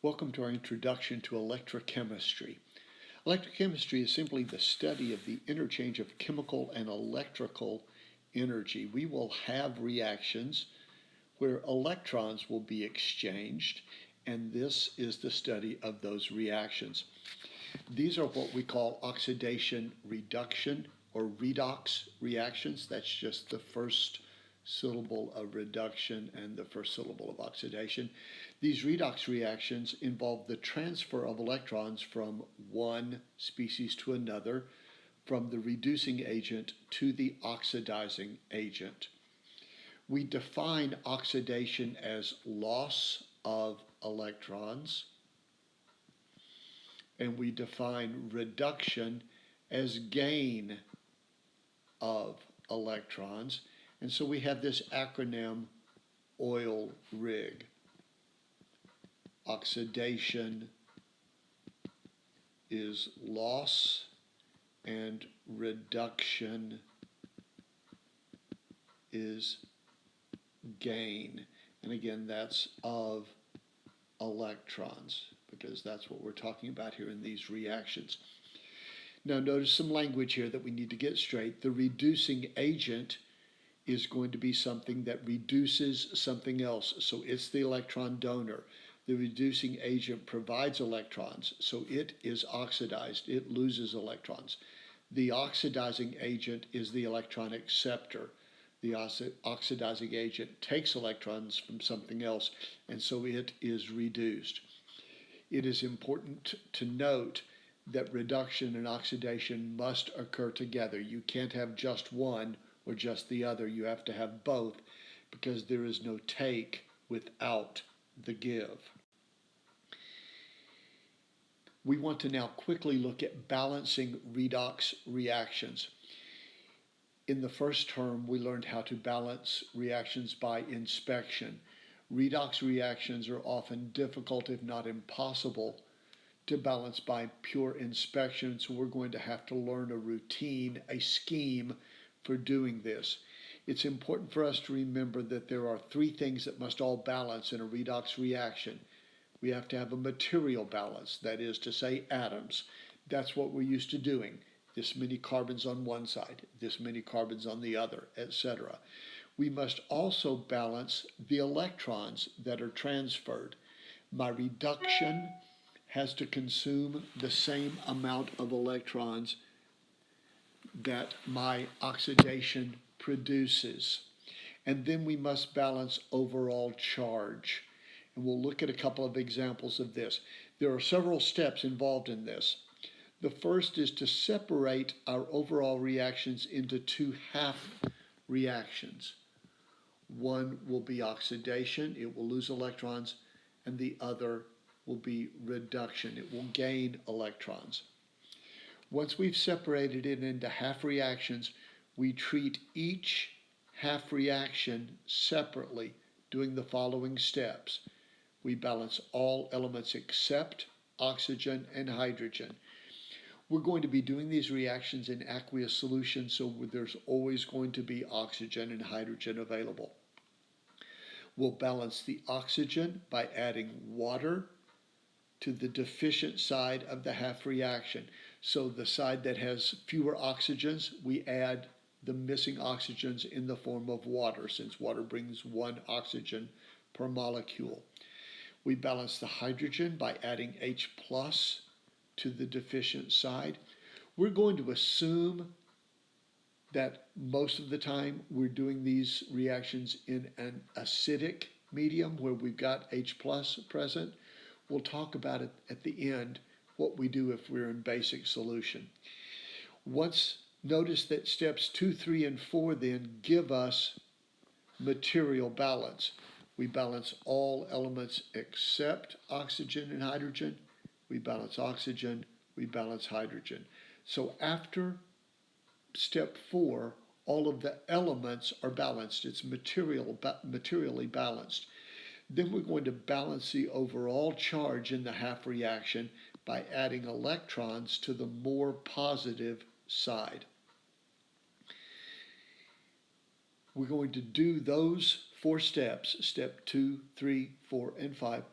Welcome to our introduction to electrochemistry. Electrochemistry is simply the study of the interchange of chemical and electrical energy. We will have reactions where electrons will be exchanged, and this is the study of those reactions. These are what we call oxidation reduction or redox reactions. That's just the first syllable of reduction and the first syllable of oxidation. These redox reactions involve the transfer of electrons from one species to another, from the reducing agent to the oxidizing agent. We define oxidation as loss of electrons, and we define reduction as gain of electrons. And so we have this acronym oil rig. Oxidation is loss and reduction is gain. And again, that's of electrons, because that's what we're talking about here in these reactions. Now notice some language here that we need to get straight. The reducing agent is going to be something that reduces something else, so it's the electron donor. The reducing agent provides electrons, so it is oxidized, it loses electrons. The oxidizing agent is the electron acceptor. The oxidizing agent takes electrons from something else, and so it is reduced. It is important to note that reduction and oxidation must occur together. You can't have just one or just the other. You have to have both, because there is no take without the give. We want to now quickly look at balancing redox reactions. In the first term, we learned how to balance reactions by inspection. Redox reactions are often difficult, if not impossible, to balance by pure inspection, so we're going to have to learn a routine, a scheme for doing this. It's important for us to remember that there are three things that must all balance in a redox reaction. We have to have a material balance, that is to say atoms. That's what we're used to doing. This many carbons on one side, this many carbons on the other, etc. We must also balance the electrons that are transferred. My reduction has to consume the same amount of electrons that my oxidation produces. And then we must balance overall charge. And we'll look at a couple of examples of this. There are several steps involved in this. The first is to separate our overall reactions into two half reactions. One will be oxidation, it will lose electrons, and the other will be reduction, it will gain electrons. Once we've separated it into half reactions, we treat each half reaction separately, doing the following steps. We balance all elements except oxygen and hydrogen. We're going to be doing these reactions in aqueous solution, so there's always going to be oxygen and hydrogen available. We'll balance the oxygen by adding water to the deficient side of the half reaction. So the side that has fewer oxygens, we add the missing oxygens in the form of water, since water brings one oxygen per molecule. We balance the hydrogen by adding H+ to the deficient side. We're going to assume that most of the time we're doing these reactions in an acidic medium where we've got H+ present. We'll talk about it at the end, what we do if we're in basic solution. Notice that steps 2, 3, and 4 then give us material balance. We balance all elements except oxygen and hydrogen. We balance oxygen, we balance hydrogen. So after step 4, all of the elements are balanced. It's materially balanced. Then we're going to balance the overall charge in the half reaction by adding electrons to the more positive side. We're going to do those 4 steps, step 2, 3, 4, and 5,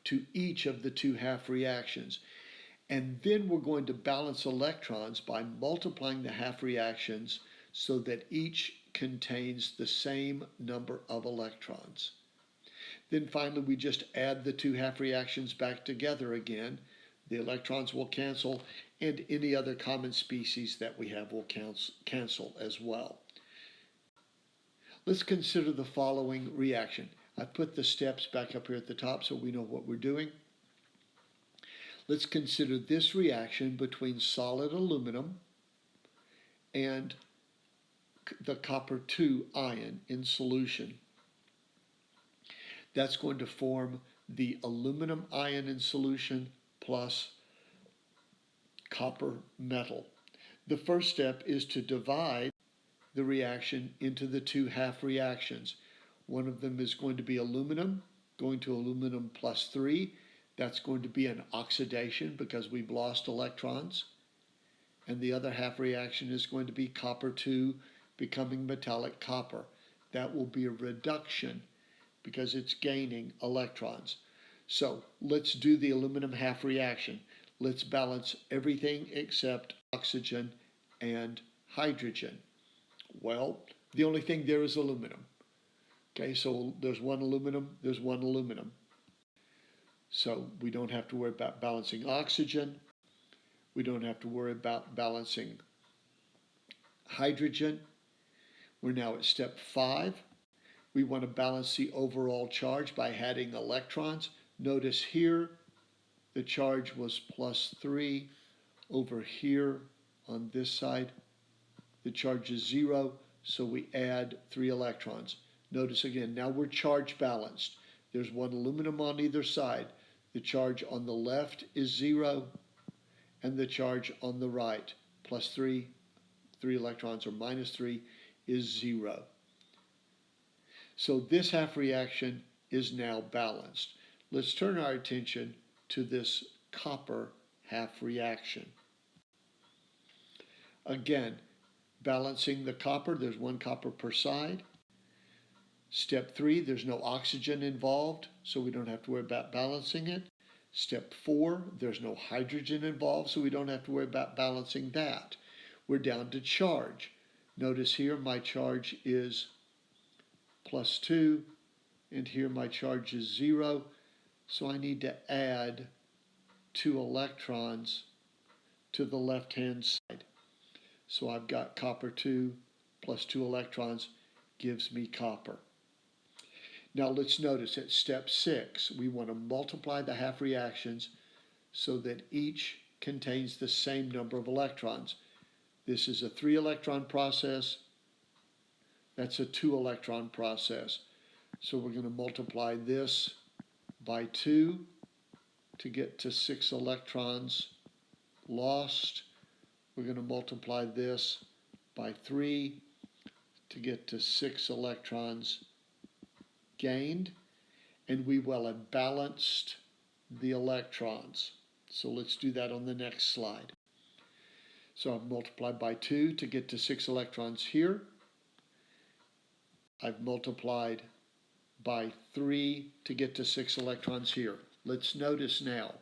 to each of the two half reactions. And then we're going to balance electrons by multiplying the half reactions so that each contains the same number of electrons. Then finally, we just add the two half reactions back together again. The electrons will cancel, and any other common species that we have will cancel as well. Let's consider the following reaction. I've put the steps back up here at the top so we know what we're doing. Let's consider this reaction between solid aluminum and the copper 2 ion in solution. That's going to form the aluminum ion in solution plus copper metal. The first step is to divide the reaction into the two half reactions. One of them is going to be aluminum, going to aluminum plus 3. That's going to be an oxidation because we've lost electrons. And the other half reaction is going to be copper 2 becoming metallic copper. That will be a reduction because it's gaining electrons. So let's do the aluminum half reaction. Let's balance everything except oxygen and hydrogen. Well, the only thing there is aluminum. Okay, so there's one aluminum, there's one aluminum. So we don't have to worry about balancing oxygen. We don't have to worry about balancing hydrogen. We're now at step 5. We want to balance the overall charge by adding electrons. Notice here the charge was plus 3. Over here on this side the charge is 0, so we add 3 electrons. Notice again, now we're charge balanced. There's one aluminum on either side. The charge on the left is 0, and the charge on the right, plus 3 electrons, or minus 3, is 0. So this half reaction is now balanced. Let's turn our attention to this copper half reaction. Again, balancing the copper, there's one copper per side. Step 3, there's no oxygen involved, so we don't have to worry about balancing it. Step 4, there's no hydrogen involved, so we don't have to worry about balancing that. We're down to charge. Notice here my charge is plus 2, and here my charge is 0, so I need to add 2 electrons to the left-hand side. So I've got copper 2 plus 2 electrons gives me copper. Now let's notice at step 6, we want to multiply the half reactions so that each contains the same number of electrons. This is a 3 electron process. That's a 2 electron process. So we're going to multiply this by 2 to get to 6 electrons lost. We're going to multiply this by 3 to get to 6 electrons gained, and we will have balanced the electrons. So let's do that on the next slide. So I've multiplied by 2 to get to 6 electrons here. I've multiplied by 3 to get to 6 electrons here. Let's notice now,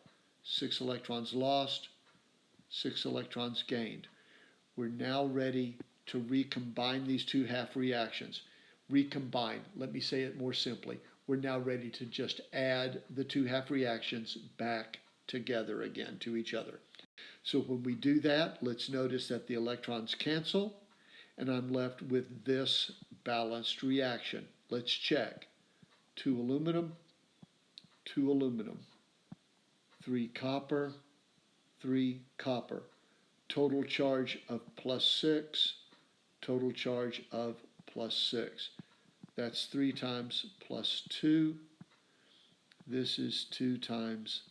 6 electrons lost, 6 electrons gained. We're now ready to recombine these two half reactions. Recombine, let me say it more simply. We're now ready to just add the two half reactions back together again to each other. So when we do that, let's notice that the electrons cancel, and I'm left with this balanced reaction. Let's check. 2 aluminum, 2 aluminum, 3 copper, 3 copper. Total charge of plus 6, total charge of plus 6. That's 3 times plus 2. This is 2 times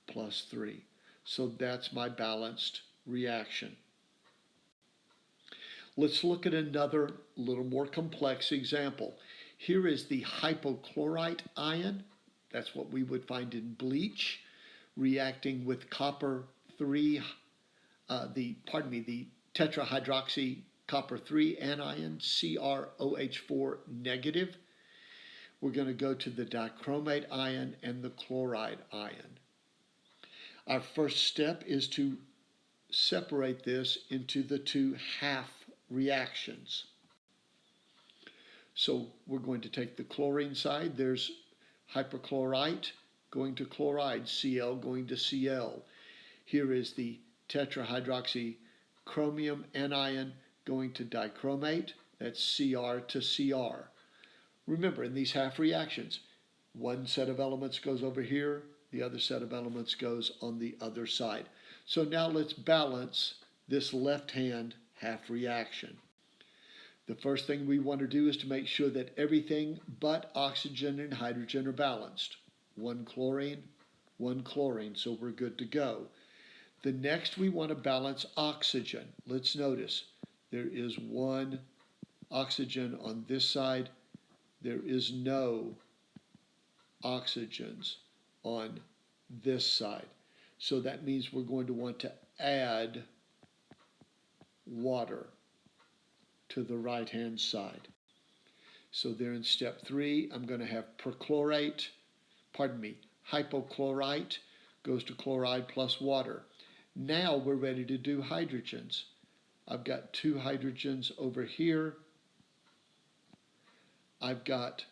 plus 3. So that's my balanced reaction. Let's look at another little more complex example. Here is the hypochlorite ion. That's what we would find in bleach, reacting with copper 3, the tetrahydroxy copper 3 anion, CrOH4 negative. we're going to go to the dichromate ion and the chloride ion. Our first step is to separate this into the two half reactions. So we're going to take the chlorine side. There's hypochlorite going to chloride, Cl going to Cl. Here is the tetrahydroxy chromium anion going to dichromate. That's Cr to Cr. Remember, in these half reactions, one set of elements goes over here, the other set of elements goes on the other side. So now let's balance this left-hand half reaction. The first thing we want to do is to make sure that everything but oxygen and hydrogen are balanced. One chlorine, so we're good to go. The next we want to balance oxygen. Let's notice there is one oxygen on this side. There is no oxygens on this side. So that means we're going to want to add water to the right-hand side. So there in step 3, I'm going to have hypochlorite goes to chloride plus water. Now we're ready to do hydrogens. I've got 2 hydrogens over here. I've got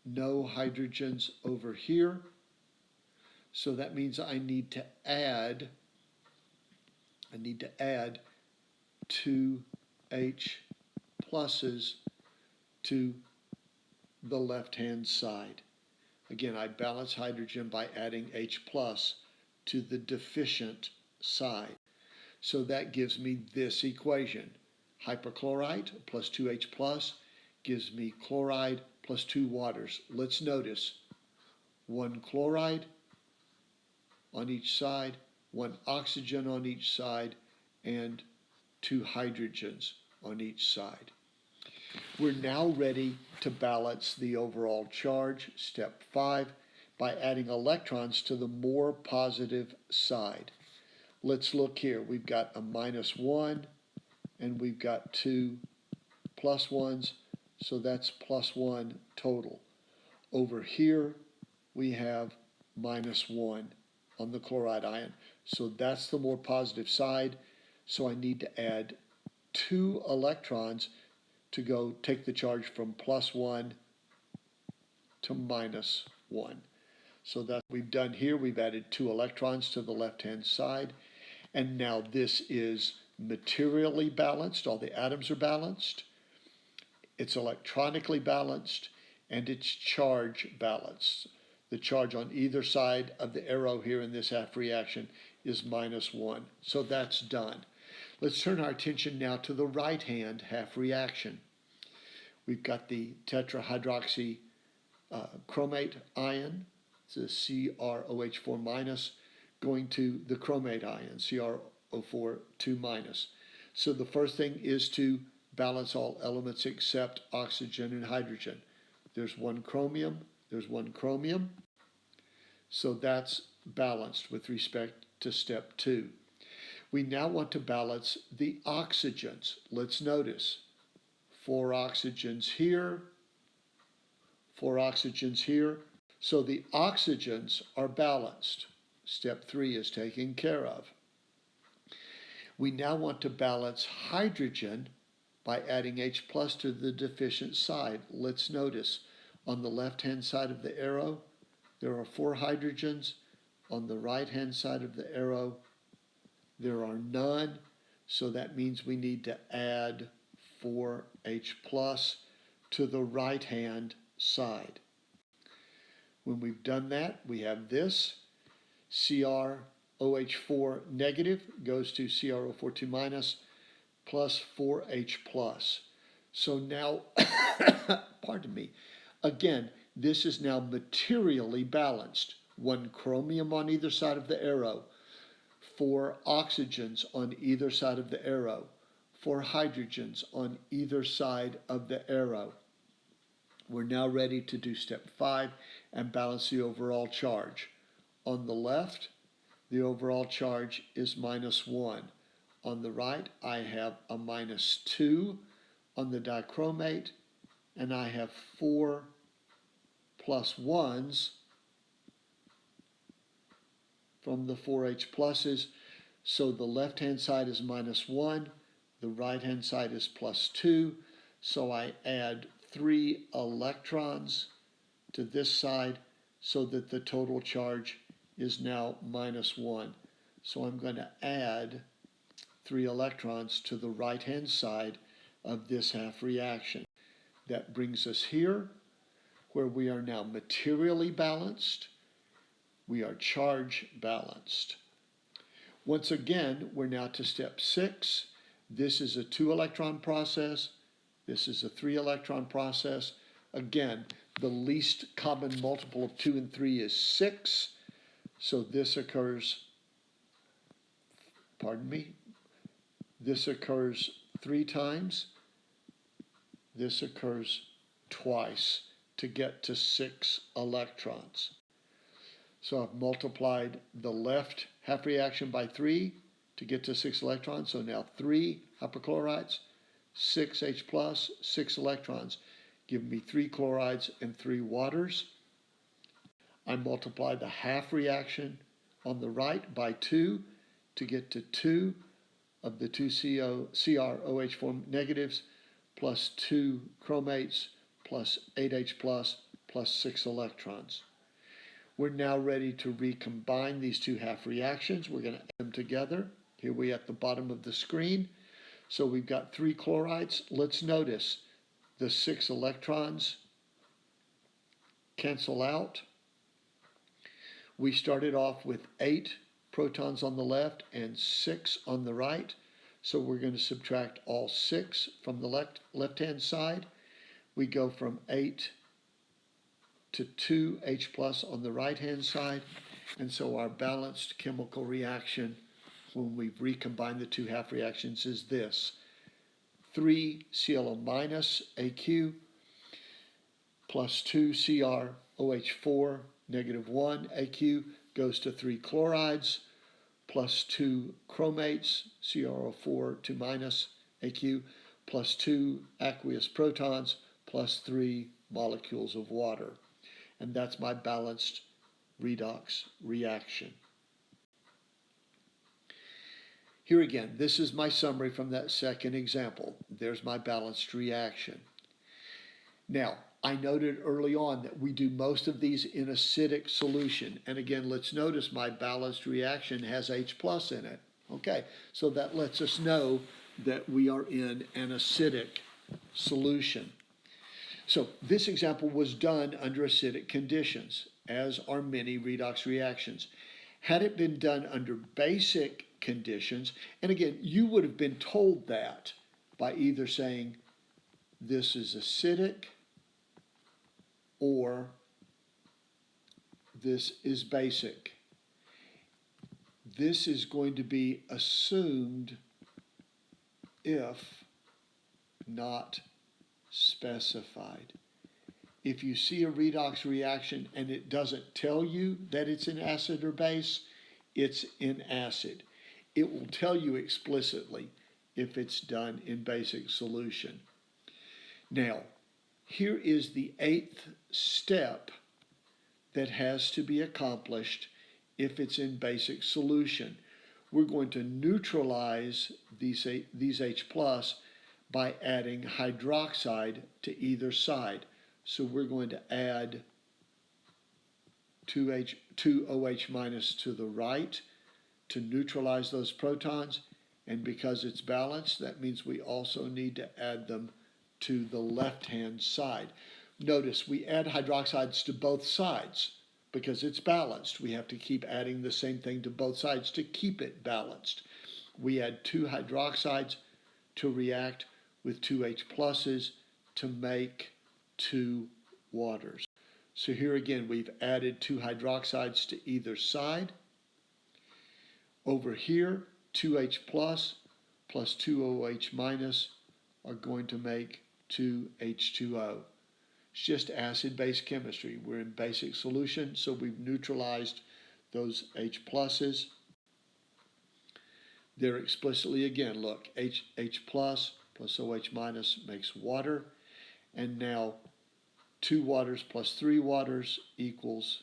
no hydrogens over here. So that means I need to add 2 H pluses to the left-hand side. Again, I balance hydrogen by adding H plus to the deficient side. So that gives me this equation. Hypochlorite plus 2H plus gives me chloride plus 2 waters. Let's notice 1 chloride on each side, 1 oxygen on each side, and 2 hydrogens on each side. We're now ready to balance the overall charge, step 5, by adding electrons to the more positive side. Let's look here. We've got a -1 and we've got 2 +1s, so that's +1 total. Over here we have -1 on the chloride ion, so that's the more positive side. So I need to add 2 electrons to go take the charge from +1 to -1. So that we've done here, we've added 2 electrons to the left-hand side, and now this is materially balanced. All the atoms are balanced, it's electronically balanced, and it's charge balanced. The charge on either side of the arrow here in this half reaction is -1. So that's done. Let's turn our attention now to the right-hand half reaction. We've got the tetrahydroxy chromate ion, it's a CrOH4- going to the chromate ion, CrO4 2-. So the first thing is to balance all elements except oxygen and hydrogen. There's 1 chromium, so that's balanced with respect to step 2. We now want to balance the oxygens. Let's notice 4 oxygens here, 4 oxygens here. So the oxygens are balanced. Step 3 is taken care of. We now want to balance hydrogen by adding H plus to the deficient side. Let's notice on the left-hand side of the arrow, there are 4 hydrogens. On the right-hand side of the arrow, there are none. So that means we need to add 4H plus to the right-hand side. When we've done that, we have this. CrOH4 negative goes to CrO4 2- plus 4H plus. So now, pardon me, again, this is now materially balanced. 1 chromium on either side of the arrow, 4 oxygens on either side of the arrow, 4 hydrogens on either side of the arrow. We're now ready to do step 5 and balance the overall charge. On the left, the overall charge is -1. On the right, I have a -2 on the dichromate, and I have 4 plus 1s from the 4H pluses. So the left-hand side is minus 1, the right-hand side is plus 2. So I add 3 electrons to this side so that the total charge is now minus 1. So I'm going to add 3 electrons to the right-hand side of this half reaction. That brings us here, where we are now materially balanced. We are charge balanced. Once again, we're now to step 6. This is a 2-electron process. This is a 3-electron process. Again, the least common multiple of 2 and 3 is 6. So this occurs, this occurs 3 times. This occurs twice to get to 6 electrons. So I've multiplied the left half reaction by 3 to get to 6 electrons. So now 3 hypochlorites, 6 H plus, 6 electrons, give me 3 chlorides and 3 waters. I multiply the half reaction on the right by 2 to get to 2 of the 2 CrOH form negatives plus 2 chromates plus 8H plus 6 electrons. We're now ready to recombine these 2 half reactions. We're going to add them together. Here we are at the bottom of the screen. So we've got 3 chlorides. Let's notice the 6 electrons cancel out. We started off with 8 protons on the left and 6 on the right. So we're going to subtract all 6 from the left-hand side. We go from 8 to 2 H plus on the right-hand side. And so our balanced chemical reaction when we've recombined the 2 half reactions is this. 3 ClO minus AQ plus 2 CrOH4 negative 1 AQ goes to 3 chlorides plus 2 chromates, CrO4 2 minus AQ, plus 2 aqueous protons plus 3 molecules of water. And that's my balanced redox reaction. Here again, this is my summary from that second example. There's my balanced reaction. Now, I noted early on that we do most of these in acidic solution. And again, let's notice my balanced reaction has H plus in it. Okay, so that lets us know that we are in an acidic solution. So this example was done under acidic conditions, as are many redox reactions. Had it been done under basic conditions, and again, you would have been told that by either saying this is acidic or this is basic. This is going to be assumed if not specified. If you see a redox reaction and it doesn't tell you that it's in acid or base, it's in acid. It will tell you explicitly if it's done in basic solution. Now, here is the 8th step that has to be accomplished if it's in basic solution. We're going to neutralize these H plus by adding hydroxide to either side. So we're going to add 2 OH minus to the right to neutralize those protons. And because it's balanced, that means we also need to add them to the left-hand side. Notice we add hydroxides to both sides because it's balanced. We have to keep adding the same thing to both sides to keep it balanced. We add 2 hydroxides to react with 2 H pluses to make 2 waters. So here again, we've added 2 hydroxides to either side. Over here, 2H plus 2OH minus are going to make 2H2O. It's just acid-base chemistry. We're in basic solution, so we've neutralized those H pluses. There explicitly again, look, H plus OH minus makes water. And now 2 waters plus 3 waters equals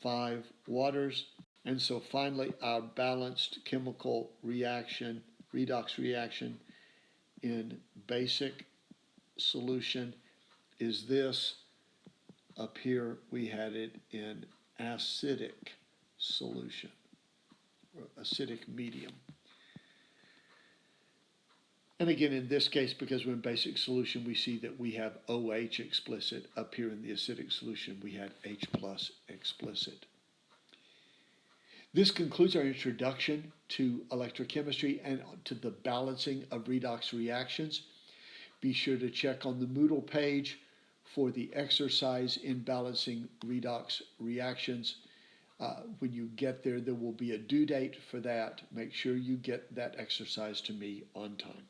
5 waters. And so finally, our balanced chemical reaction, redox reaction in basic solution is this. Up here, we had it in acidic solution, or acidic medium. And again, in this case, because we're in basic solution, we see that we have OH explicit. Up here in the acidic solution, we had H plus explicit. This concludes our introduction to electrochemistry and to the balancing of redox reactions. Be sure to check on the Moodle page for the exercise in balancing redox reactions. When you get there, there will be a due date for that. Make sure you get that exercise to me on time.